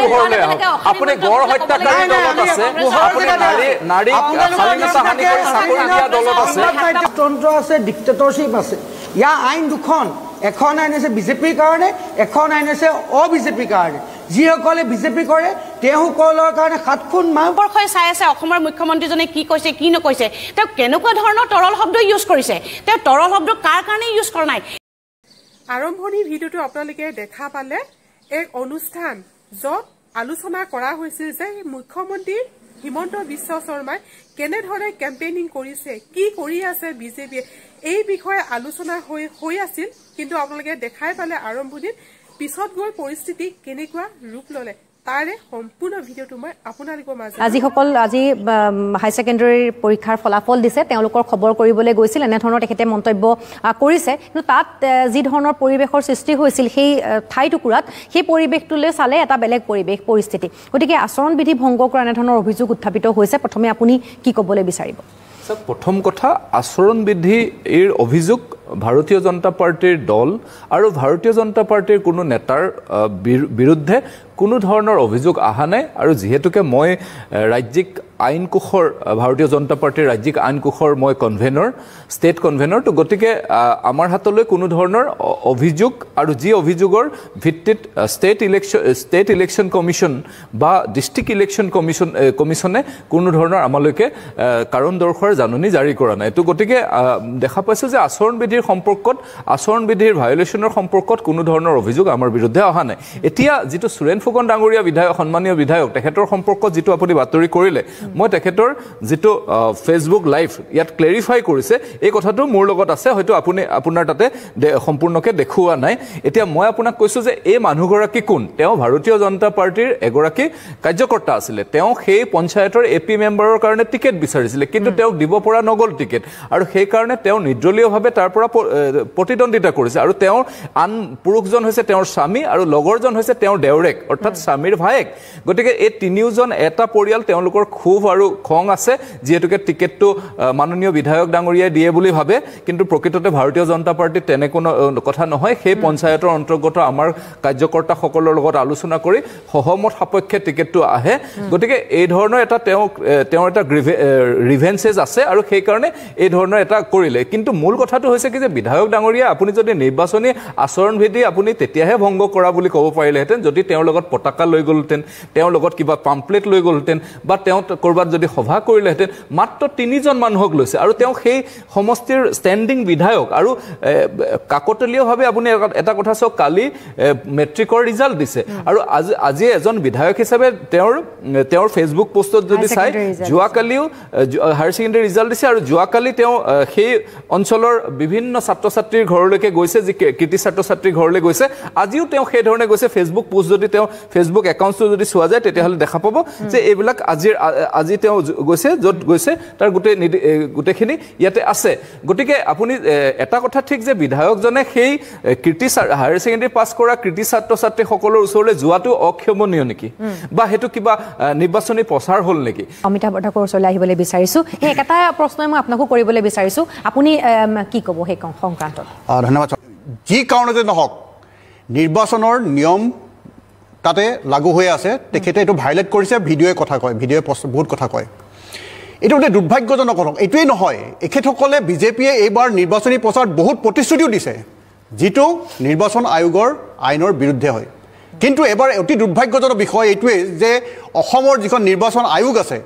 পোহৰলৈ আহক আপুনি গড় হত্যাকাৰী দলত আছে আপুনি নাৰী স্বাধীনতা হানি কৰি চাকৰি দিয়া দলত আছে তন্ত্ৰ আছে ডিক্টেটৰশ্বিপ আছে ইয়াৰ আইন দুখন এখন আইন আছে বিজেপিৰ কাৰণে এখন আইন আছে অবিজেপিৰ কাৰণে যিসকলে বিজেপি কৰে তেওঁলোকৰ কাৰণে 7 খুন মাহৰ চাই আছে অসমৰ মুখ্যমন্ত্ৰীজনে কি কৈছে কি নকৈছে তেওঁ কেনেকুৱা ধৰণৰ তৰল শব্দ ইউজ কৰিছে তেওঁ তৰল শব্দ কাৰ কাৰণে ইউজ কৰা নাই আৰম্ভণি ভিডিঅ'টো আপোনালোকে দেখা পালে এক অনুষ্ঠান য'ত আলোচনা কৰা হৈছিল যে মুখ্যমন্ত্ৰী হিমন্ত বিশ্ব শৰ্মাই কেনেধৰণে কেম্পেইনিং কৰিছে কি কৰি আছে বিজেপিয়ে এই বিষয়ে আলোচনা হৈ আছিল কিন্তু আপোনালোকে দেখাই পালে আৰম্ভণিত পিছত গৈ পৰিস্থিতি কেনেকুৱা ৰূপ ল'লে তাৰে সম্পূৰ্ণ ভিডিঅ'টো মই আপোনালোকৰ মাজত আজি হাই ছেকেণ্ডাৰীৰ পৰীক্ষাৰ ফলাফল দিছে তেওঁলোকৰ খবৰ কৰিবলৈ গৈছিল এনে ধৰণৰ তেখেতে মন্তব্য কৰিছে কিন্তু তাত যি ধৰণৰ পৰিৱেশৰ সৃষ্টি হৈছিল সেই ঠাইটুকুৰাত সেই পৰিৱেশটোলৈ চালে এটা বেলেগ পৰিস্থিতি গতিকে আচৰণ বিধি ভংগ কৰা এনে ধৰণৰ অভিযোগ উত্থাপিত হৈছে প্ৰথমে আপুনি কি ক'বলৈ বিচাৰিব প্ৰথম কথা আচৰণ বিধিৰ অভিযোগ ভাৰতীয় জনতা পাৰ্টিৰ দল আৰু ভাৰতীয় জনতা পাৰ্টিৰ কোনো নেতাৰ বিৰুদ্ধে কোনো ধৰণৰ অভিযোগ অহা নাই আৰু যেহেতুকে মই ৰাজ্যিক আইন কোষৰ ভাৰতীয় জনতা পাৰ্টিৰ ৰাজ্যিক আইন কোষৰ মই ষ্টেট কনভেনৰ তো গতিকে আমাৰ হাতলৈ কোনো ধৰণৰ অভিযোগ আৰু যি অভিযোগৰ ভিত্তিত ষ্টেট ইলেকশ্যন কমিশ্যন বা ডিষ্ট্ৰিক্ট ইলেকশ্যন কমিশ্যনে কোনো ধৰণৰ আমালৈকে কাৰণ দৰ্শাৰ জাননী জাৰি কৰা নাই তো গতিকে দেখা পাইছোঁ যে আচৰণ বিধিৰ সম্পৰ্কত আচৰণ বিধিৰ ভায়োলেশ্যনৰ সম্পৰ্কত কোনো ধৰণৰ অভিযোগ আমাৰ বিৰুদ্ধে অহা নাই এতিয়া যিটো সুৰেন ফুকন ডাঙৰীয়া বিধায়ক সন্মানীয় বিধায়ক তেখেতৰ সম্পৰ্কত যিটো আপুনি বাতৰি কৰিলে মই তেখেতৰ যিটো ফেচবুক লাইভ ইয়াত ক্লেৰিফাই কৰিছে এই কথাটো মোৰ লগত আছে হয়তো আপুনি আপোনাৰ তাতে সম্পূৰ্ণকৈ দেখুওৱা নাই এতিয়া মই আপোনাক কৈছোঁ যে এই মানুহগৰাকী কোন তেওঁ ভাৰতীয় জনতা পাৰ্টিৰ এগৰাকী কাৰ্যকৰ্তা আছিলে তেওঁ সেই পঞ্চায়তৰ এপি মেম্বাৰৰ কাৰণে টিকেট বিচাৰিছিলে কিন্তু তেওঁক দিব পৰা নগ'ল টিকেট আৰু সেইকাৰণে তেওঁ নিৰ্দলীয়ভাৱে তাৰ পৰা প্ৰতিদ্বন্দ্বিতা কৰিছে আৰু তেওঁৰ আন পুৰুষজন হৈছে তেওঁৰ স্বামী আৰু লগৰজন হৈছে তেওঁৰ দেউৰেক অৰ্থাৎ স্বামীৰ ভায়েক গতিকে এই তিনিওজন এটা পৰিয়াল তেওঁলোকৰ ক্ষোভ আৰু খং আছে যিহেতুকে টিকেটটো মাননীয় বিধায়ক ডাঙৰীয়াই দিয়ে বুলি ভাবে কিন্তু প্ৰকৃততে ভাৰতীয় জনতা পাৰ্টিত তেনে কোনো কথা নহয় সেই পঞ্চায়তৰ অন্তৰ্গত আমাৰ কাৰ্যকৰ্তাসকলৰ লগত আলোচনা কৰি সহমত সাপেক্ষে টিকেটটো আহে গতিকে এই ধৰণৰ এটা তেওঁৰ এটা ৰিভেঞ্চেছ আছে আৰু সেইকাৰণে এই ধৰণৰ এটা কৰিলে কিন্তু মূল কথাটো হৈছে কি যে বিধায়ক ডাঙৰীয়া আপুনি যদি নিৰ্বাচনী আচৰণ বিধি আপুনি তেতিয়াহে ভংগ কৰা বুলি ক'ব পাৰিলেহেঁতেন যদি তেওঁৰ লগত পতাকা লৈ গ'লহেঁতেন তেওঁৰ লগত কিবা পাম্পলেট লৈ গ'লহেঁতেন বা তেওঁ ক'ৰবাত যদি সভা কৰিলেহেঁতেন মাত্ৰ 3জন মানুহক লৈছে আৰু তেওঁ সেই সমষ্টিৰ ষ্টেণ্ডিং বিধায়ক আৰু কাকতলীয়ভাৱে আপুনি এটা কথা চাওক কালি মেট্ৰিকৰ ৰিজাল্ট দিছে আৰু আজি এজন বিধায়ক হিচাপে তেওঁৰ ফেচবুক পোষ্টত যদি চাই যোৱাকালিও হায়াৰ ছেকেণ্ডেৰী ৰিজাল্ট দিছে আৰু যোৱাকালি তেওঁ সেই অঞ্চলৰ বিভিন্ন ছাত্ৰ ছাত্ৰীৰ ঘৰলৈকে গৈছে যি কৃতি ছাত্ৰ ছাত্ৰীৰ ঘৰলৈ গৈছে আজিও তেওঁ সেই ধৰণে গৈছে ফেচবুক পোষ্ট যদি তেওঁ ফেচবুক একাউণ্টটো যদি চোৱা যায় তেতিয়াহ'লে দেখা পাব যে এইবিলাক আজি তেওঁ গৈছে য'ত গৈছে তাৰ গোটেইখিনি ইয়াতে আছে গতিকে আপুনি এটা কথা ঠিক যে বিধায়কজনে সেই হায়াৰ ছেকেণ্ডেৰী পাছ কৰা কৃতি ছাত্ৰ ছাত্ৰীসকলৰ ওচৰলৈ যোৱাটো অক্ষমনীয় নেকি বা সেইটো কিবা নিৰ্বাচনী প্ৰচাৰ হ'ল নেকি অমিতাভ বৰঠাকুৰৰ ওচৰলৈ আহিবলৈ বিচাৰিছোঁ সেই একেটা প্ৰশ্নই মই আপোনাকো কৰিবলৈ বিচাৰিছোঁ আপুনি কি ক'ব সেই সংক্ৰান্তত ধন্যবাদ যি কাৰণতে নহওক নিৰ্বাচনৰ নিয়ম তাতে লাগু হৈ আছে তেখেতে এইটো ভাইলেট কৰিছে ভিডিঅ'য়ে কথা কয় ভিডিঅ'য়ে বহুত কথা কয় এইটো অতি দুৰ্ভাগ্যজনক কথা এইটোৱেই নহয় এখেতসকলে বিজেপিয়ে এইবাৰ নিৰ্বাচনী প্ৰচাৰত বহুত প্ৰতিশ্ৰুতিও দিছে যিটো নিৰ্বাচন আয়োগৰ আইনৰ বিৰুদ্ধে হয় কিন্তু এবাৰ অতি দুৰ্ভাগ্যজনক বিষয় এইটোৱেই যে অসমৰ যিখন নিৰ্বাচন আয়োগ আছে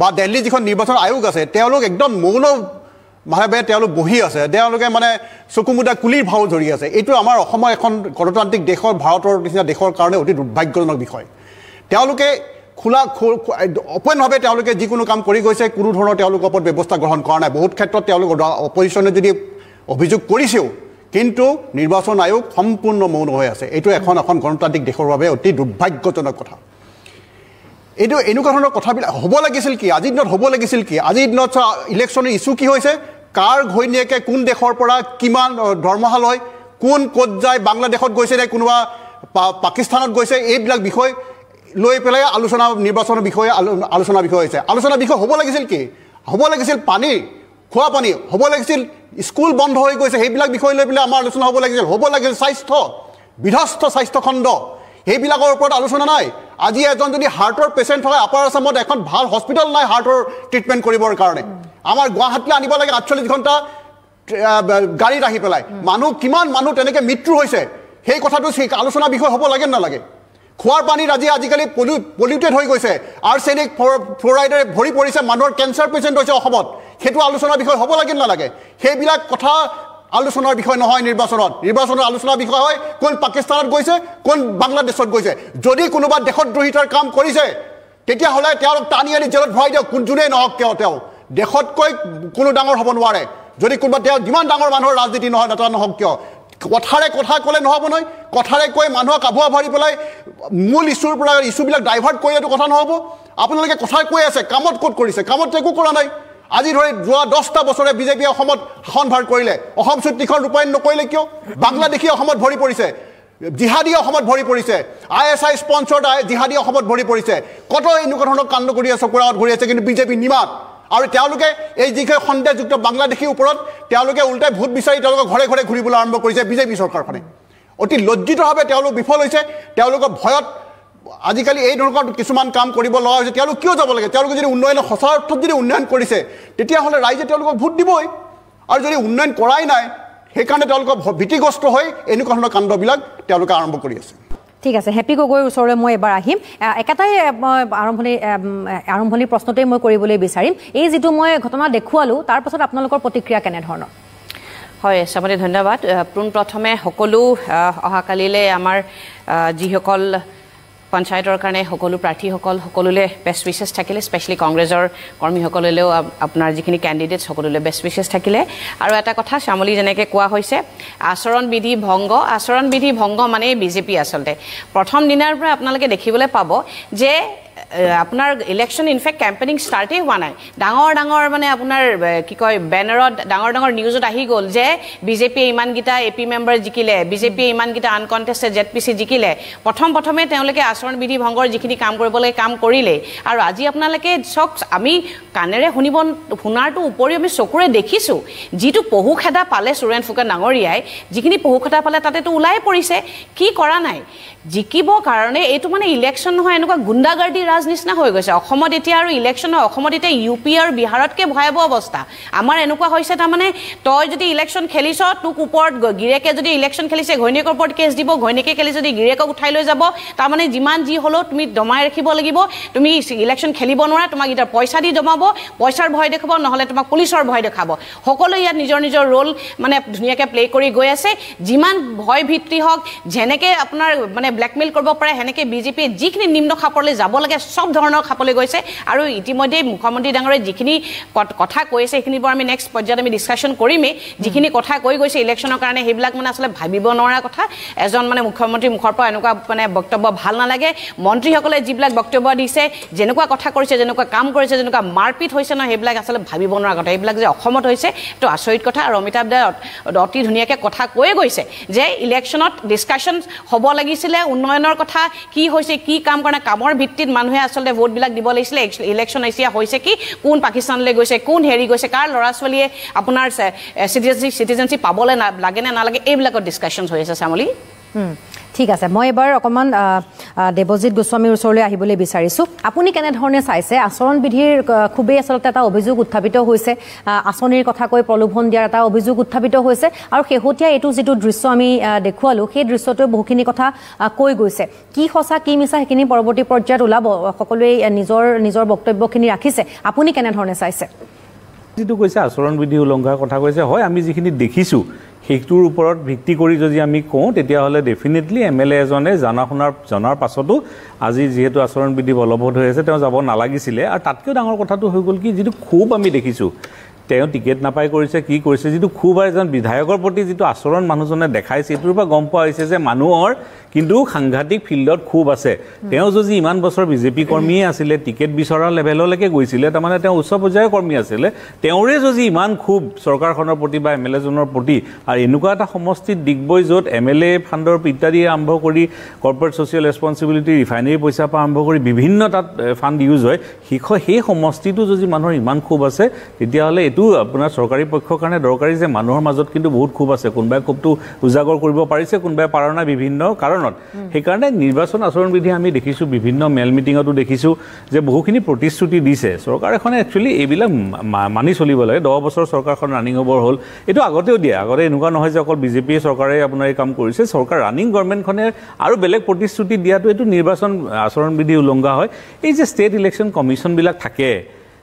বা দিল্লী যিখন নিৰ্বাচন আয়োগ আছে তেওঁলোক একদম মৌনভাৱে তেওঁলোক বহি আছে তেওঁলোকে মানে চকুমুদা কুলিৰ ভাও ধৰি আছে এইটো আমাৰ অসমৰ এখন গণতান্ত্ৰিক দেশৰ ভাৰতৰ নিচিনা দেশৰ কাৰণে অতি দুৰ্ভাগ্যজনক বিষয় তেওঁলোকে অপেনভাৱে তেওঁলোকে যিকোনো কাম কৰি গৈছে কোনো ধৰণৰ তেওঁলোকৰ ওপৰত ব্যৱস্থা গ্ৰহণ কৰা নাই বহুত ক্ষেত্ৰত তেওঁলোক অপজিশ্যনে যদি অভিযোগ কৰিছেও কিন্তু নিৰ্বাচন আয়োগ সম্পূৰ্ণ মৌন হৈ আছে এইটো এখন গণতান্ত্ৰিক দেশৰ বাবে অতি দুৰ্ভাগ্যজনক কথা এইটো এনেকুৱা ধৰণৰ কথাবিলাক হ'ব লাগিছিল কি আজিৰ দিনত হ'ব লাগিছিল কি আজিৰ দিনত ইলেকশ্যনৰ ইছ্যু কি হৈছে কাৰ ঘৈণীয়েকে কোন দেশৰ পৰা কিমান দৰমহা লয় কোন ক'ত যায় বাংলাদেশত গৈছে নে কোনোবা পাকিস্তানত গৈছে এইবিলাক বিষয় লৈ পেলাই নিৰ্বাচনৰ বিষয়ে আলোচনা বিষয় হৈছে আলোচনা বিষয় হ'ব লাগিছিল কি হ'ব লাগিছিল খোৱা পানী হ'ব লাগিছিল স্কুল বন্ধ হৈ গৈছে সেইবিলাক বিষয় লৈ পেলাই আমাৰ আলোচনা হ'ব লাগিছিল স্বাস্থ্য বিধ্বস্ত স্বাস্থ্য খণ্ড সেইবিলাকৰ ওপৰত আলোচনা নাই আজি এজন যদি হাৰ্টৰ পেচেণ্ট হয় আপাৰ আসামত এখন ভাল হস্পিটেল নাই হাৰ্টৰ ট্ৰিটমেণ্ট কৰিবৰ কাৰণে আমাৰ গুৱাহাটীলৈ আনিব লাগে 48 ঘণ্টা গাড়ীত আহি পেলাই মানুহ কিমান মানুহ তেনেকৈ মৃত্যু হৈছে সেই কথাটো আলোচনা বিষয় হ'ব লাগে নালাগে খোৱাৰ পানীত আজিকালি পলিউটেড হৈ গৈছে আৰ্ছেনিক ফ্ল'ৰাইডেৰে ভৰি পৰিছে মানুহৰ কেঞ্চাৰ পেচেণ্ট হৈছে অসমত সেইটো আলোচনাৰ বিষয় হ'ব লাগে নালাগে সেইবিলাক কথা আলোচনাৰ বিষয় নহয় নিৰ্বাচনৰ আলোচনাৰ বিষয় হয় কোন পাকিস্তানত গৈছে কোন বাংলাদেশত গৈছে যদি কোনোবা দেশদ্ৰোহিতাৰ কাম কৰিছে তেতিয়াহ'লে তেওঁলোক টানি আনি জেলত ভৰাই দিয়ক যোনেই নহওক তেওঁ দেশতকৈ কোনো ডাঙৰ হ'ব নোৱাৰে যদি কোনোবা তেওঁ যিমান ডাঙৰ মানুহৰ ৰাজনীতি নহয় নেতা নহওক কিয় কথাৰে কথা ক'লে নহ'ব নহয় কথাৰে কৈ মানুহক আভুৱা ভৰি পেলাই মূল ইছ্যুৰ পৰা ইছ্যুবিলাক ডাইভাৰ্ট কৰিলেতো কথা নহ'ব আপোনালোকে কথা কৈ আছে কামত ক'ত কৰিছে কামত একো কৰা নাই আজি ধৰি যোৱা 10টা বছৰে বিজেপিয়ে অসমত শাসনভাৰ কৰিলে অসম চুক্তিখন ৰূপায়ণ নকৰিলে কিয় বাংলাদেশী অসমত ভৰি পৰিছে জিহাদী অসমত ভৰি পৰিছে ISI স্পন্সৰ্ড জিহাদী অসমত ভৰি পৰিছে কত এনেকুৱা ধৰণৰ কাণ্ড কৰি আছে চকুৰাত ঘূৰি আছে কিন্তু বিজেপি নিমাত আৰু তেওঁলোকে এই যিখন সন্দেহযুক্ত বাংলাদেশীৰ ওপৰত তেওঁলোকে উল্টাই ভোট বিচাৰি তেওঁলোকে ঘৰে ঘৰে ঘূৰিবলৈ আৰম্ভ কৰিছে বিজেপি চৰকাৰখনে অতি লজ্জিতভাৱে তেওঁলোক বিফল হৈছে তেওঁলোকৰ ভয়ত আজিকালি এই ধৰণৰ কিছুমান কাম কৰিব লগা হৈছে তেওঁলোক কিয় যাব লাগে তেওঁলোকে যদি উন্নয়ন সঁচা অৰ্থত যদি উন্নয়ন কৰিছে তেতিয়াহ'লে ৰাইজে তেওঁলোকক ভোট দিবই আৰু যদি উন্নয়ন কৰাই নাই সেইকাৰণে তেওঁলোকৰ ভীতিগ্ৰস্ত হৈ এনেকুৱা ধৰণৰ কাণ্ডবিলাক তেওঁলোকে আৰম্ভ কৰি আছে ঠিক আছে হেপী গগৈৰ ওচৰলৈ মই এবাৰ আহিম একেটাই আৰম্ভণি প্ৰশ্নতেই মই কৰিবলৈ বিচাৰিম এই যিটো মই ঘটনা দেখুৱালোঁ তাৰ পাছত আপোনালোকৰ প্ৰতিক্ৰিয়া কেনেধৰণৰ হয় শ্যামলী ধন্যবাদ পোনপ্ৰথমে সকলো অহাকালিলৈ আমাৰ যিসকল পঞ্চায়তৰ কাৰণে সকলো প্ৰাৰ্থীসকল সকলোলৈ বেষ্ট উইচেছ থাকিলে স্পেচিয়েলি কংগ্ৰেছৰ কৰ্মীসকললৈও আপোনাৰ যিখিনি কেণ্ডিডেটছ সকলোলৈ বেষ্ট উইচেছ থাকিলে আৰু এটা কথা শ্যামলী যেনেকৈ কোৱা হৈছে আচৰণ বিধি ভংগ মানে বিজেপি আচলতে প্ৰথম দিনাৰ পৰা আপোনালোকে দেখিবলৈ পাব যে আপোনাৰ ইলেকশ্যন ইনফেক্ট কেম্পেইনিং ষ্টাৰ্টেই হোৱা নাই ডাঙৰ মানে আপোনাৰ কি কয় বেনাৰত ডাঙৰ নিউজত আহি গ'ল যে বিজেপিয়ে ইমানকেইটা AP মেম্বাৰ জিকিলে বিজেপিয়ে ইমানকেইটা আনকণ্টেষ্টেড ZPC জিকিলে প্ৰথমে তেওঁলোকে আচৰণ বিধি ভংগৰ যিখিনি কাম কৰিবলৈ কাম কৰিলে আৰু আজি আপোনালোকে চক আমি কাণেৰে শুনাৰটো উপৰিও আমি চকুৰে দেখিছোঁ যিটো পহুখেদা পালে সুৰেণ ফুকন ডাঙৰীয়াই যিখিনি পহুখেদা পালে তাতেতো ওলাই পৰিছে কি কৰা নাই জিকিব কাৰণে এইটো মানে ইলেকশ্যন নহয় এনেকুৱা গুণ্ডাগাৰ্ডি ৰাজ নিচিনা হৈ গৈছে অসমত এতিয়া আৰু ইলেকশ্যন নহয় অসমত এতিয়া UP আৰু বিহাৰতকৈ ভয়াৱহ অৱস্থা আমাৰ এনেকুৱা হৈছে তাৰমানে তই যদি ইলেকশ্যন খেলিছ তোক ওপৰত গিৰেকে যদি ইলেকশ্যন খেলিছে ঘৈণীয়েকৰ ওপৰত কেছ দিব ঘৈণীয়েকে খেলি যদি গিৰেকক উঠাই লৈ যাব তাৰমানে যিমান যি হ'লেও তুমি দমাই ৰাখিব লাগিব তুমি ইলেকশ্যন খেলিব নোৱাৰা তোমাক এতিয়া পইচা দি দমাব পইচাৰ ভয় দেখাব নহ'লে তোমাক পুলিচৰ ভয় দেখাব সকলো ইয়াত নিজৰ ৰোল মানে ধুনীয়াকৈ প্লে কৰি গৈ আছে যিমান ভয় ভিত্তি হওক যেনেকৈ আপোনাৰ মানে ব্লেকমেইল কৰিব পাৰে সেনেকৈ বিজেপিয়ে যিখিনি নিম্ন খাপলৈ যাব লাগে সব ধৰণৰ খাপলৈ গৈছে আৰু ইতিমধ্যে মুখ্যমন্ত্ৰী ডাঙৰে যিখিনি কথা কৈছে সেইখিনি বৰ আমি নেক্সট পৰ্যায়ত আমি ডিছকাশ্যন কৰিমেই যিখিনি কথা কৈ গৈছে ইলেকশ্যনৰ কাৰণে সেইবিলাক মানে আচলতে ভাবিব নোৱাৰা কথা এজন মানে মুখ্যমন্ত্ৰীৰ মুখৰ পৰা এনেকুৱা মানে বক্তব্য ভাল নালাগে মন্ত্ৰীসকলে যিবিলাক বক্তব্য দিছে যেনেকুৱা কথা কৰিছে যেনেকুৱা কাম কৰিছে যেনেকুৱা মাৰপিট হৈছে নহয় সেইবিলাক আচলতে ভাবিব নোৱাৰা কথা এইবিলাক যে অসমত হৈছে এইটো আচৰিত কথা আৰু অমিতাভ দাই অতি ধুনীয়াকৈ কথা কৈ গৈছে যে ইলেকশ্যনত ডিছকাশ্যন হ'ব লাগিছিলে উন্নয়নৰ কথা কি হৈছে কি কাম কাৰণে কামৰ ভিত্তিত মানুহে আচলতে ভোটবিলাক দিব লাগিছিলে ইলেকশ্যন এছিয়া হৈছে কি কোন পাকিস্তানলৈ গৈছে কোন হেৰি গৈছে কাৰ ল'ৰা ছোৱালীয়ে আপোনাৰ চিটিজেনশ্বিপ পাবলৈ লাগে নে নালাগে এইবিলাকৰ ডিছকাশ্যন হৈ আছে শ্যামলী ঠিক আছে মই এবাৰ অকণমান দেৱজিৎ গোস্বামীৰ ওচৰলৈ আহিবলৈ বিচাৰিছোঁ আপুনি কেনেধৰণে চাইছে আচৰণ বিধিৰ খুবেই আচলতে এটা অভিযোগ উত্থাপিত হৈছে আঁচনিৰ কথা কৈ প্ৰলোভন দিয়াৰ এটা অভিযোগ উত্থাপিত হৈছে আৰু শেহতীয়া এইটো যিটো দৃশ্য আমি দেখুৱালোঁ সেই দৃশ্যটোৱে বহুখিনি কথা কৈ গৈছে কি সঁচা কি মিছা সেইখিনি পৰৱৰ্তী পৰ্যায়ত ওলাব সকলোৱে নিজৰ বক্তব্যখিনি ৰাখিছে আপুনি কেনেধৰণে চাইছে যিটো কৈছে আচৰণ বিধি উলংঘাৰ কথা কৈছে হয় আমি যিখিনি দেখিছোঁ সেইটোৰ ওপৰত ভিত্তি কৰি যদি আমি কওঁ তেতিয়াহ'লে ডেফিনেটলি MLA এজনে জনাৰ পাছতো আজি যিহেতু আচৰণ বিধি বলবৎ হৈ আছে তেওঁ যাব নালাগিছিলে আৰু তাতকৈও ডাঙৰ কথাটো হৈ গ'ল কি যিটো খুব আমি দেখিছোঁ তেওঁ টিকেট নাপাই কৰিছে কি কৰিছে যিটো খুব এজন বিধায়কৰ প্ৰতি যিটো আচৰণ মানুহজনে দেখাইছে এইটোৰ পৰা গম পোৱা হৈছে যে মানুহৰ কিন্তু সাংঘাতিক ফিল্ডত খুব আছে তেওঁ যদি ইমান বছৰ বিজেপি কৰ্মীয়ে আছিলে টিকেট বিচৰা লেভেললৈকে গৈছিলে তাৰমানে তেওঁ উচ্চ পৰ্যায়ৰ কৰ্মী আছিলে তেওঁৰে যদি ইমান খুব চৰকাৰখনৰ প্ৰতি বা MLA জনৰ প্ৰতি আৰু এনেকুৱা এটা সমষ্টিত ডিগবৈ য'ত MLA ফাণ্ডৰ ইত্যাদি আৰম্ভ কৰি কৰ্পৰেট ছ'চিয়েল ৰেছপনচিবিলিটি ৰিফাইনেৰী পইচাৰ পৰা আৰম্ভ কৰি বিভিন্ন তাত ফাণ্ড ইউজ হয় সেই সমষ্টিটো যদি মানুহৰ ইমান খুব আছে তেতিয়াহ'লে এইটো আপোনাৰ চৰকাৰী পক্ষৰ কাৰণে দৰকাৰী যে মানুহৰ মাজত কিন্তু বহুত ক্ষোভ আছে কোনোবাই ক্ষোভটো উজাগৰ কৰিব পাৰিছে কোনোবাই পাৰা নাই বিভিন্ন কাৰণত সেইকাৰণে নিৰ্বাচন আচৰণবিধি আমি দেখিছোঁ বিভিন্ন মেল মিটিঙতো দেখিছোঁ যে বহুখিনি প্ৰতিশ্ৰুতি দিছে চৰকাৰ এখনে একচুৱেলি এইবিলাক মানি চলিব লাগে 10 বছৰ চৰকাৰখন ৰানিং হ'বৰ হ'ল এইটো আগতেও দিয়ে আগতে এনেকুৱা নহয় যে অকল বিজেপিয়ে চৰকাৰে আপোনাৰ এই কাম কৰিছে চৰকাৰ ৰানিং গভৰ্ণমেণ্টখনে আৰু বেলেগ প্ৰতিশ্ৰুতি দিয়াটো এইটো নিৰ্বাচন আচৰণবিধি উলংঘা হয় এই যে ষ্টেট ইলেকশ্যন কমিশ্যনবিলাক থাকে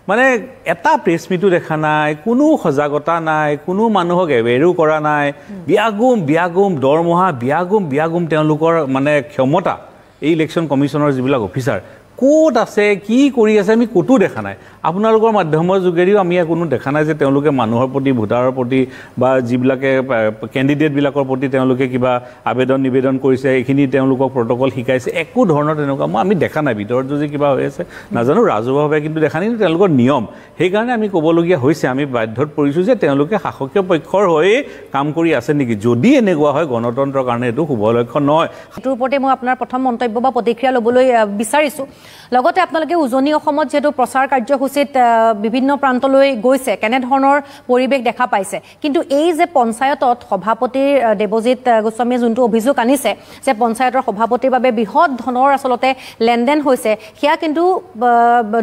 মানে এটা প্ৰেছ মিটো দেখা নাই কোনো সজাগতা নাই কোনো মানুহক এৱেৰো কৰা নাই বিয়াগুম দৰমহা বিয়াগুম তেওঁলোকৰ মানে ক্ষমতা এই ইলেকশ্যন কমিশ্যনৰ যিবিলাক অফিচাৰ ক'ত আছে কি কৰি আছে আমি ক'তো দেখা নাই আপোনালোকৰ মাধ্যমৰ যোগেদিও আমি কোনো দেখা নাই যে তেওঁলোকে মানুহৰ প্ৰতি ভোটাৰৰ প্ৰতি বা যিবিলাকে কেণ্ডিডেটবিলাকৰ প্ৰতি তেওঁলোকে কিবা আবেদন নিবেদন কৰিছে এইখিনি তেওঁলোকক প্ৰট'কল শিকাইছে একো ধৰণৰ তেনেকুৱা আমি দেখা নাই ভিতৰত যদি কিবা হৈ আছে নাজানো ৰাজহুৱাভাৱে কিন্তু দেখা নাই তেওঁলোকৰ নিয়ম সেইকাৰণে আমি ক'বলগীয়া হৈছে আমি বাধ্যত পৰিছোঁ যে তেওঁলোকে শাসকীয় পক্ষৰ হৈয়ে কাম কৰি আছে নেকি যদি এনেকুৱা হয় গণতন্ত্ৰৰ কাৰণে এইটো শুভ লক্ষণ নহয় সেইটোৰ ওপৰতে মই আপোনাৰ প্ৰথম মন্তব্য বা প্ৰতিক্ৰিয়া ল'বলৈ বিচাৰিছোঁ লগতে আপোনালোকে উজনি অসমত যেহেতু প্ৰচাৰ কাৰ্যসূচীত বিভিন্ন প্ৰান্তলৈ গৈছে কেনেধৰণৰ পৰিৱেশ দেখা পাইছে কিন্তু এই যে পঞ্চায়তত সভাপতিৰ দেৱজিৎ গোস্বামীয়ে যোনটো অভিযোগ আনিছে যে পঞ্চায়তৰ সভাপতিৰ বাবে বৃহৎ ধনৰ আচলতে লেনদেন হৈছে সেয়া কিন্তু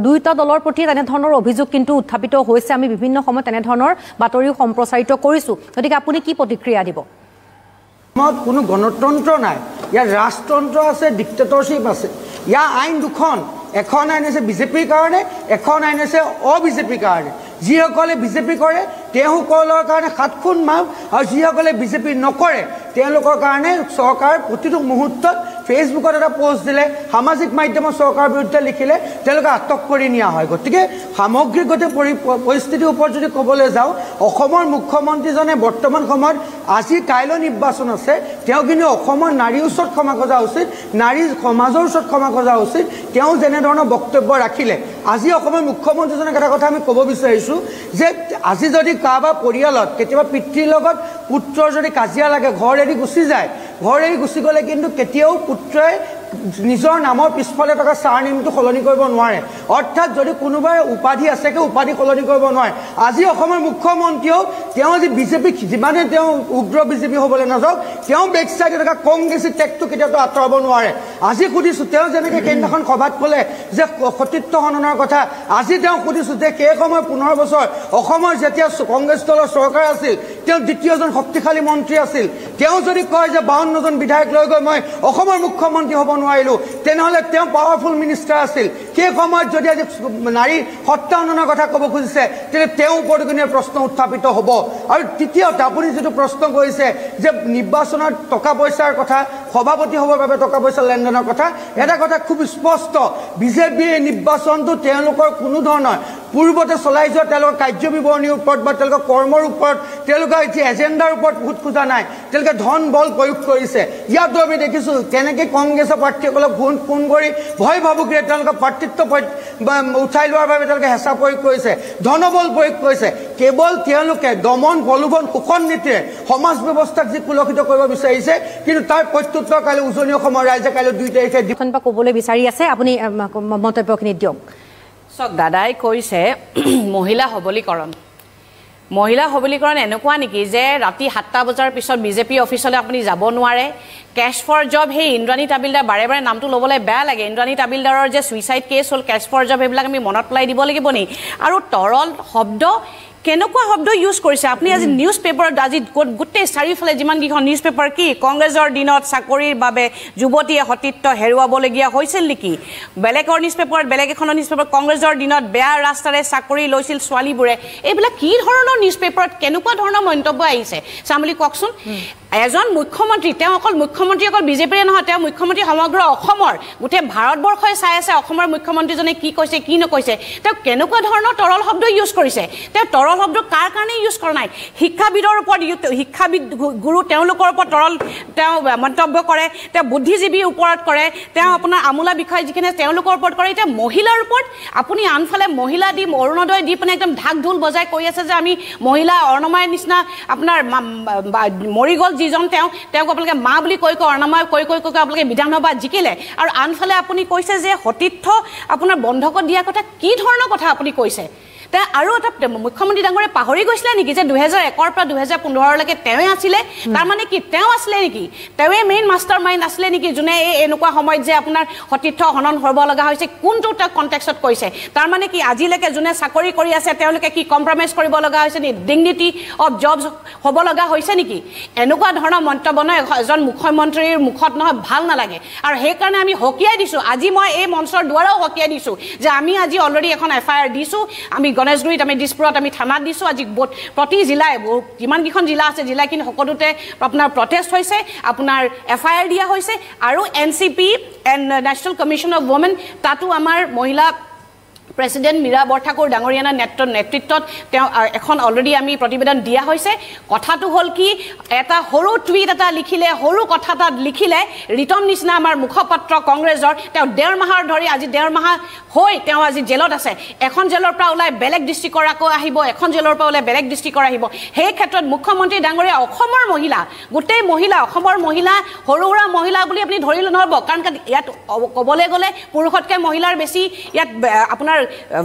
দুয়োটা দলৰ প্ৰতি তেনেধৰণৰ অভিযোগ কিন্তু উত্থাপিত হৈছে আমি বিভিন্ন সময়ত তেনেধৰণৰ বাতৰিও সম্প্ৰচাৰিত কৰিছোঁ গতিকে আপুনি কি প্ৰতিক্ৰিয়া দিব কোনো গণতন্ত্ৰ নাই ইয়াৰ ৰাজতন্ত্ৰ আছে ডিক্টেটৰশ্বিপ আছে ইয়াৰ আইন দুখন এখন আইন আছে বিজেপিৰ কাৰণে এখন আইন আছে অবিজেপিৰ কাৰণে যিসকলে বিজেপি কৰে তেওঁলোকৰ কাৰণে 7 খুন মাফ আৰু যিসকলে বিজেপি নকৰে তেওঁলোকৰ কাৰণে চৰকাৰ প্ৰতিটো মুহূৰ্তত ফেচবুকত এটা পোষ্ট দিলে সামাজিক মাধ্যমত চৰকাৰৰ বিৰুদ্ধে লিখিলে তেওঁলোকে আটক কৰি নিয়া হয় গতিকে সামগ্ৰিকতে পৰিস্থিতিৰ ওপৰত যদি ক'বলৈ যাওঁ অসমৰ মুখ্যমন্ত্ৰীজনে বৰ্তমান সময়ত আজি কাইলৈ নিৰ্বাচন আছে তেওঁ কিন্তু অসমৰ নাৰীৰ ওচৰত ক্ষমা খোজা উচিত নাৰী সমাজৰ ওচৰত ক্ষমা খোজা উচিত তেওঁ যেনেধৰণৰ বক্তব্য ৰাখিলে আজি অসমৰ মুখ্যমন্ত্ৰীজনে এটা কথা আমি ক'ব বিচাৰিছোঁ যে আজি যদি কাৰোবাৰ পৰিয়ালত কেতিয়াবা পিতৃৰ লগত পুত্ৰৰ যদি কাজিয়া লাগে ঘৰ এৰি গুচি যায় ঘৰ এৰি গুচি গ'লে কিন্তু কেতিয়াও পুত্ৰই নিজৰ নামৰ পিছফালে থকা চাৰনেমটো সলনি কৰিব নোৱাৰে অৰ্থাৎ যদি কোনোবাৰ উপাধি আছে সেই উপাধি সলনি কৰিব নোৱাৰে আজি অসমৰ মুখ্যমন্ত্ৰীও তেওঁ আজি বিজেপি যিমানে তেওঁ উগ্ৰ বিজেপি হ'বলৈ নাযাওক তেওঁ বেক চাইডে থকা কংগ্ৰেছী টেগটো কেতিয়াও আঁতৰাব নোৱাৰে আজি সুধিছোঁ তেওঁ যেনেকৈ সেইদিনাখন সভাত ক'লে যে সতীত্ব হননৰ কথা আজি তেওঁ সুধিছোঁ যে সেই সময় 15 বছৰ অসমৰ যেতিয়া কংগ্ৰেছ দলৰ চৰকাৰ আছিল তেওঁ দ্বিতীয়জন শক্তিশালী মন্ত্ৰী আছিল তেওঁ যদি কয় যে 52জন বিধায়ক লৈ গৈ মই অসমৰ মুখ্যমন্ত্ৰী হ'ব নোৱাৰিলোঁ তেনেহ'লে তেওঁ পাৱাৰফুল মিনিষ্টাৰ আছিল সেই সময়ত যদি আজি নাৰী সত্তা উন্নয়নৰ কথা ক'ব খুজিছে তেতিয়া তেওঁৰ ওপৰত কিন্তু প্ৰশ্ন উত্থাপিত হ'ব আৰু তৃতীয়তে আপুনি যিটো প্ৰশ্ন কৰিছে যে নিৰ্বাচনত টকা পইচাৰ কথা সভাপতি হ'বৰ বাবে টকা পইচা লেনদেনৰ কথা এটা কথা খুব স্পষ্ট বিজেপিয়ে নিৰ্বাচনটো তেওঁলোকৰ কোনো ধৰণৰ পূৰ্বতে চলাই যোৱা তেওঁলোকৰ কাৰ্যবিৱৰণীৰ ওপৰত বা তেওঁলোকৰ কৰ্মৰ ওপৰত তেওঁলোকৰ এতিয়া এজেণ্ডাৰ ওপৰত ভোট খোজা নাই তেওঁলোকে ধন বল প্ৰয়োগ কৰিছে ইয়াতো আমি দেখিছোঁ কেনেকৈ কংগ্ৰেছৰ প্ৰাৰ্থীসকলক ফোন কৰি ভয় ভাবুকিৰে তেওঁলোকৰ প্ৰাৰ্থিত্ব উঠাই লোৱাৰ বাবে তেওঁলোকে হেঁচা প্ৰয়োগ কৰিছে ধনবল প্ৰয়োগ কৰিছে কেৱল তেওঁলোকে দমন প্ৰলোভন শোষণ নীতিৰে সমাজ ব্যৱস্থাক যি কুলসিত কৰিব বিচাৰিছে কিন্তু তাৰ প্ৰত্যুত্তৰ কাইলৈ উজনি অসমৰ ৰাইজে কাইলৈ 2 তাৰিখে ক'বলৈ বিচাৰি আছে আপুনি মন্তব্যখিনি দিয়ক চক দাদাই কৈছে মহিলা সবলীকৰণ এনেকুৱা নেকি যে ৰাতি 7টা বজাৰ পিছত বিজেপি অফিচলৈ আপুনি যাব নোৱাৰে কেছ ফৰ জব সেই ইন্দ্ৰাণী তাবিলদাৰ বাৰে বাৰে নামটো ল'বলৈ বেয়া লাগে ইন্দ্ৰাণী তাবিলদাৰৰ যে ছুইচাইড কেছ হ'ল কেছ ফৰ জব সেইবিলাক আমি মনত পেলাই দিব লাগিব নি আৰু তৰল শব্দ কেনেকুৱা শব্দ ইউজ কৰিছে আপুনি আজি নিউজ পেপাৰত আজি গোটেই চাৰিওফালে যিমানকেইখন নিউজ পেপাৰ কি কংগ্ৰেছৰ দিনত চাকৰিৰ বাবে যুৱতীয়ে সতীত্ব হেৰুৱাবলগীয়া হৈছিল নেকি বেলেগৰ নিউজ পেপাৰত বেলেগ এখনৰ নিউজ পেপাৰত কংগ্ৰেছৰ দিনত বেয়া ৰাস্তাৰে চাকৰি লৈছিল ছোৱালীবোৰে এইবিলাক কি ধৰণৰ নিউজ পেপাৰত কেনেকুৱা ধৰণৰ মন্তব্য আহিছে চামলি কওকচোন এজন মুখ্যমন্ত্ৰী তেওঁ অকল মুখ্যমন্ত্ৰী অকল বিজেপিৰে নহয় তেওঁ মুখ্যমন্ত্ৰী সমগ্ৰ অসমৰ গোটেই ভাৰতবৰ্ষই চাই আছে অসমৰ মুখ্যমন্ত্ৰীজনে কি কৈছে কি নকৈছে তেওঁ কেনেকুৱা ধৰণৰ তৰল শব্দ ইউজ কৰিছে তেওঁ তৰল শব্দ কাৰ কাৰণে ইউজ কৰা নাই শিক্ষাবিদৰ ওপৰত শিক্ষাবিদ গুৰু তেওঁলোকৰ ওপৰত তৰল তেওঁ মন্তব্য কৰে তেওঁ বুদ্ধিজীৱীৰ ওপৰত কৰে তেওঁ আপোনাৰ আমোলা বিষয় যিখিনি তেওঁলোকৰ ওপৰত কৰে এতিয়া মহিলাৰ ওপৰত আপুনি আনফালে মহিলা দি অৰুণোদয় দি পিনে একদম ঢাক ঢোল বজাই কৈ আছে যে আমি মহিলা অৰ্ণমাৰ নিচিনা আপোনাৰ মৰি গ'ল যিজন তেওঁক আপোনালোকে মা বুলি কৈ অৰ্ণময় কৈ আপোনালোকে বিধানসভা জিকিলে আৰু আনফালে আপুনি কৈছে যে সতীৰ্থ আপোনাৰ বন্ধকত দিয়া কথা কি ধৰণৰ কথা আপুনি কৈছে তে আৰু এটা মুখ্যমন্ত্ৰী ডাঙৰীয়ে পাহৰি গৈছিলে নেকি যে 2001 পৰা 2015 লৈকে তেৱে আছিলে তাৰ মানে কি তেও আছিলে নেকি তেৱে মেইন মাষ্টাৰ মাইণ্ড আছিলে নেকি যোনে এনেকুৱা সময়ত যে আপোনাৰ সতীৰ্থ হনন হ'ব লগা হৈছে কোনটো টা কনটেক্সটত কৈছে তাৰ মানে কি আজিলৈকে যোনে চাকৰি কৰি আছে তেওঁলোকে কি কম্প্ৰমাইজ কৰিব লগা হৈছে নি ডিগনিটি অফ জবছ হ'ব লগা হৈছে নেকি এনেকুৱা ধৰণৰ মন্তব্য নহয় এজন মুখ্যমন্ত্ৰীৰ মুখত নহয় ভাল নালাগে আৰু সেইকাৰণে আমি হকিয়াই দিছোঁ আজি মই এই মঞ্চৰ দ্বাৰাও হকিয়াই দিছোঁ যে আমি আজি অলৰেডি এখন FIR দিছোঁ আমি গণেশগুৰিত আমি দিছপুৰত আমি থানাত দিছোঁ আজি প্ৰতি জিলাই যিমানকেইখন জিলা আছে জিলাখিনি সকলোতে আপোনাৰ প্ৰটেষ্ট হৈছে আপোনাৰ FIR দিয়া হৈছে আৰু NCP and national commission of women তাতো আমাৰ মহিলা প্ৰেসিডেন্ট মীৰা বৰঠাকুৰ ডাঙৰীয়াৰ নেতৃত্বত এখন অলৰেডি আমি প্ৰতিবেদন দিয়া হৈছে কথাটো হল কি এটা সৰু টুইট এটা লিখিলে সৰু কথা এটা লিখিলে ৰিটম নিচিনা আমাৰ মুখপাত্ৰ কংগ্ৰেছৰ তেওঁ 1.5 মাহৰ ধৰি আজি 1.5 মাহ হৈ তেওঁ আজি জেলত আছে এখন জেলৰ পৰা ওলাই বেলেগ ডিস্ট্ৰিক্টৰ আকৌ আহিব এখন জেলৰ পৰা ওলাই বেলেগ ডিস্ট্ৰিক্টৰ আহিব সেই ক্ষেত্ৰত মুখ্যমন্ত্ৰী ডাঙৰীয়া অসমৰ মহিলা গোটেই মহিলা অসমৰ মহিলা সৰুৰা মহিলা বুলি আপুনি ধৰিলে নহব কাৰণ ইয়াত কবলে গলে পুৰুষতকৈ মহিলাৰ বেছি ইয়াত আপোনাৰ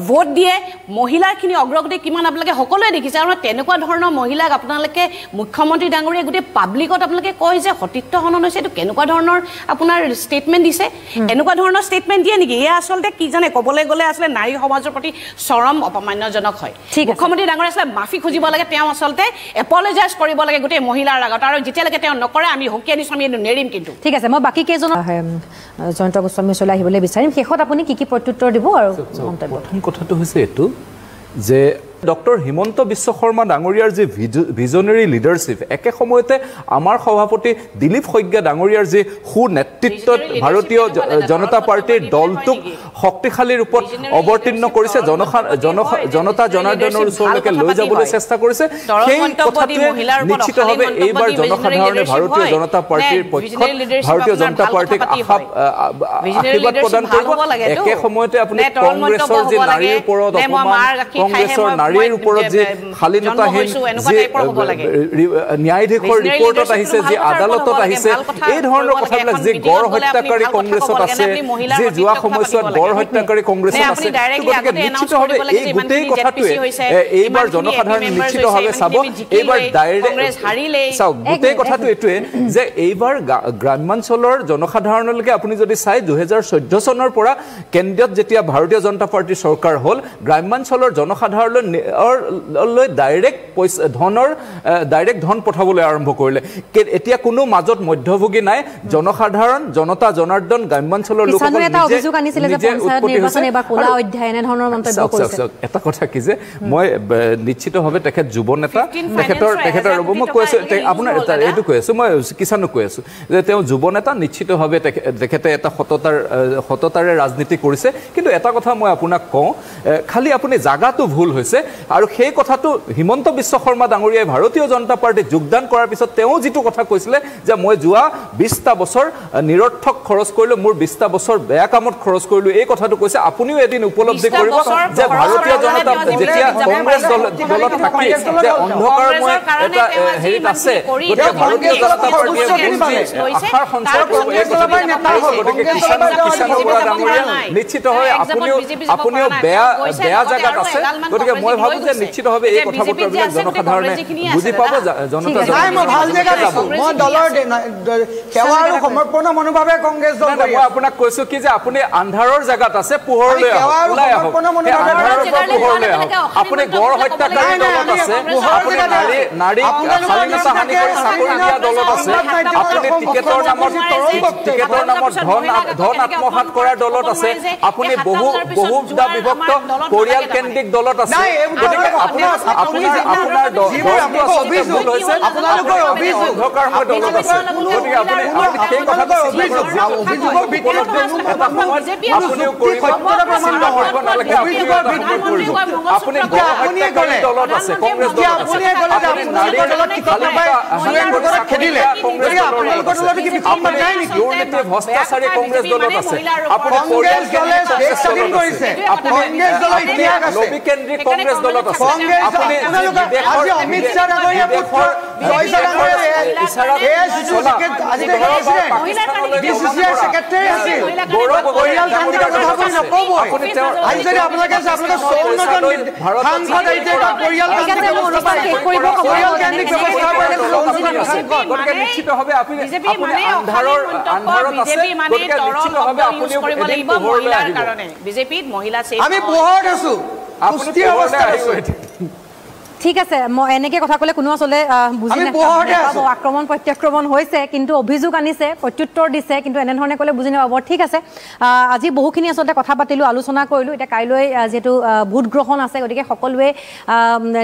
ভোট দিয়ে মহিলাখিনি অগ্ৰগতি কিমান আপোনালোকে সকলোৱে দেখিছে আৰু তেনেকুৱা ধৰণৰ মহিলাক আপোনালোকে মুখ্যমন্ত্ৰী ডাঙৰীয়া গোটেই পাব্লিকত আপোনালোকে কয় যে সতীৰ্থ হনন হৈছে এইটো কেনেকুৱা ধৰণৰ আপোনাৰ ষ্টেটমেণ্ট দিছে এনেকুৱা ধৰণৰ ষ্টেটমেণ্ট দিয়ে নেকি এয়া আচলতে কি জানে ক'বলৈ গ'লে আচলতে নাৰী সমাজৰ প্ৰতি চৰম অপমান্যজনক হয় মুখ্যমন্ত্ৰী ডাঙৰীয়া আচলতে মাফি খুজিব লাগে তেওঁ আচলতে এপলজাইজ কৰিব লাগে গোটেই মহিলাৰ আগত আৰু যেতিয়ালৈকে তেওঁ নকৰে আমি হকিয়াই দিছোঁ আমি নেৰিম কিন্তু ঠিক আছে মই বাকী কেইজন জয়ন্ত গোস্বামী ওচৰলৈ আহিবলৈ বিচাৰিম শেষত আপুনি কি কি প্ৰত্যুত্তৰ দিব আৰু প্ৰথম কথাটো হৈছে এইটো যে ডক্টৰ হিমন্ত বিশ্ব শৰ্মা ডাঙৰীয়াৰ যি ভিজনেৰী লিডাৰশ্বিপ একে সময়তে আমাৰ সভাপতি দিলীপ শইকীয়া ডাঙৰীয়াৰ যি সুনেতৃত্বত ভাৰতীয় জনতা পাৰ্টিৰ দলটোক শক্তিশালী ৰূপত অৱতীৰ্ণ কৰিছে জনতা জনাৰ্দনৰ ওচৰলৈকে লৈ যাবলৈ চেষ্টা কৰিছে সেই কথাটোৱে নিশ্চিতভাৱে এইবাৰ জনসাধাৰণে ভাৰতীয় জনতা পাৰ্টিৰ পক্ষত ভাৰতীয় জনতা পাৰ্টিক আশীৰ্বাদ প্ৰদান কৰিব একে সময়তে আপুনি কংগ্ৰেছৰ যি নাৰীৰ ওপৰত অপমান কংগ্ৰেছৰ নাৰীৰ ওপৰত যে শালীনতাহীন যে ন্যায়াধীশৰ ৰিপৰ্টত আহিছে যে আদালতত আহিছে এই ধৰণৰ কথাবিলাক যে গড় হত্যাকাৰী কংগ্ৰেছত আছে যে যোৱা সময়ছোৱাত গড় হত্যাকাৰী কংগ্ৰেছত আছে গতিকে নিশ্চিতভাৱে এই গোটেই কথাটোৱে এইবাৰ জনসাধাৰণে নিশ্চিতভাৱে চাব এইবাৰ চাওক গোটেই কথাটো এইটোৱে যে এইবাৰ গ্ৰাম্যাঞ্চলৰ জনসাধাৰণলৈকে আপুনি যদি চাই 2014 চনৰ পৰা কেন্দ্ৰীয়ত যেতিয়া ভাৰতীয় জনতা পাৰ্টিৰ চৰকাৰ হ'ল গ্ৰাম্যাঞ্চলৰ জনসাধাৰণলৈ ডাইৰেক্ট ধন পঠাবলৈ আৰম্ভ কৰিলে এতিয়া কোনো মাজত মধ্যভোগী নাই জনসাধাৰণ জনতা জনাৰ্দন গ্ৰাম্যাঞ্চলৰ লোকসকল এটা কথা কি যে মই নিশ্চিতভাৱে তেখেত যুৱ নেতা তেখেতৰ মই কৈ আছো আপোনাৰ এইটো কৈ আছো মই কিষাণক কৈ আছো যে তেওঁ যুৱ নেতা নিশ্চিতভাৱে তেখেতে এটা সততাৰে ৰাজনীতি কৰিছে কিন্তু এটা কথা মই আপোনাক কওঁ খালি আপুনি জাগাটো ভুল হৈছে আৰু সেই কথাটো হিমন্ত বিশ্ব শৰ্মা ডাঙৰীয়াই ভাৰতীয় জনতা পাৰ্টিত যোগদান কৰাৰ পিছত তেওঁ যিটো কথা কৈছিলে যে মই যোৱা 20টা বছৰ নিৰৰ্থক খৰচ কৰিলো মোৰ 20টা বছৰ বেয়া কামত খৰচ কৰিলো এই কথাটো কৈছে আপুনিও এদিন উপলব্ধি কৰিব যে ভাৰতীয় জনতা যেতিয়া কংগ্ৰেছ দলত থাকি যে অন্ধকাৰময় এটা হেৰিত আছে গতিকে ভাৰতীয় জনতা পাৰ্টিয়ে আশাৰ সঞ্চাৰ কৰিব এই কথাটো গতিকে কিষাণ ডাঙৰীয়া নিশ্চিতভাৱে আপুনিও বেয়া জাগাত আছে গতিকে মই ভাবো যে নিশ্চিতভাৱে এই কথা বতৰাবিলাক জনসাধাৰণে বুজি পাব জনতা মই দলৰ সেৱা আৰু সমৰ্পণ মনোভাৱে কংগ্ৰেছ দল মই আপোনাক কৈছো কি যে আপুনি আন্ধাৰৰ জাগাত আছে পোহৰলৈ ওলাই আহক আপুনি গড় হত্যাকাৰী দলত আছে আপুনি নাৰী স্বাধীনতা হানি কৰি চাকৰি দিয়া দলত আছে আপুনি টিকেটৰ নামত ধন আত্মসাৎ কৰাৰ দলত আছে আপুনি বহুদা বিভক্ত পৰিয়াল কেন্দ্ৰিক দলত আছে গতিকে আপোনাৰ অন্ধকাৰময় দলত আছে গতিকে আপুনি সেই কথাটো আপুনিও কৰিব চিন্তা কৰিব নালাগে আপুনি দলত আছে কংগ্ৰেছ দলত আছে আপুনি নাৰীৰ দুৰ্নীতি ভ্ৰষ্টাচাৰী কংগ্ৰেছ দলত আছে আপুনি পৰিয়াল লবি কেন্দ্ৰিক কংগ্ৰেছ দলত আছে আপুনি জয়ছা ডাঙৰীয়া আজি BCCI সেক্ৰেটাৰী আছিল পৰিয়াল কেন্দ্ৰিক কথা নক'বই আজি যদি আপোনালোকে আপোনালোকে 54জন সাংসদ আহিছে পৰিয়াল কেন্দ্ৰিক ব্যৱস্থা পৰিয়াল কেন্দ্ৰিক ব্যৱস্থা গতিকে নিশ্চিতভাৱে আপুনি আন্ধাৰৰ আছে গতিকে নিশ্চিতভাৱে আপুনি মহিলাৰ কাৰণে বিজেপিত মহিলা আমি পোহৰত আছো পুষ্টি অৱস্থা আছে ঠিক আছে মই এনেকে কথা ক'লে কোনো আসলে বুজি নাপাব আক্ৰমণ প্ৰত্যাক্ৰমণ হৈছে কিন্তু অভিযোগ আনিছে প্ৰত্যুত্তৰ দিছে কিন্তু এনেধৰণে ক'লে বুজি নাপাব ঠিক আছে আজি বহুখিনি আসলে কথা পাতিলো আলোচনা কৰিলো এটা কাইলৈ যেটো ভোট গ্ৰহণ আছে গতিকে সকলোৱে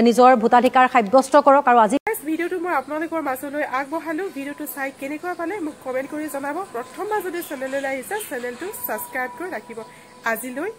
নিজৰ ভোটাধিকাৰ সাব্যস্ত কৰক আৰু আজি ভিডিওটো মই আপোনালোকৰ মাজলৈ আগবঢ়ালো ভিডিওটো চাই কেনেকুৱা পালে মোক কমেন্ট কৰি জনাব প্ৰথমবাৰ যদি চেনেললৈ আহিছে চেনেলটো সাবস্ক্ৰাইব কৰি ৰাখিব আজিলৈ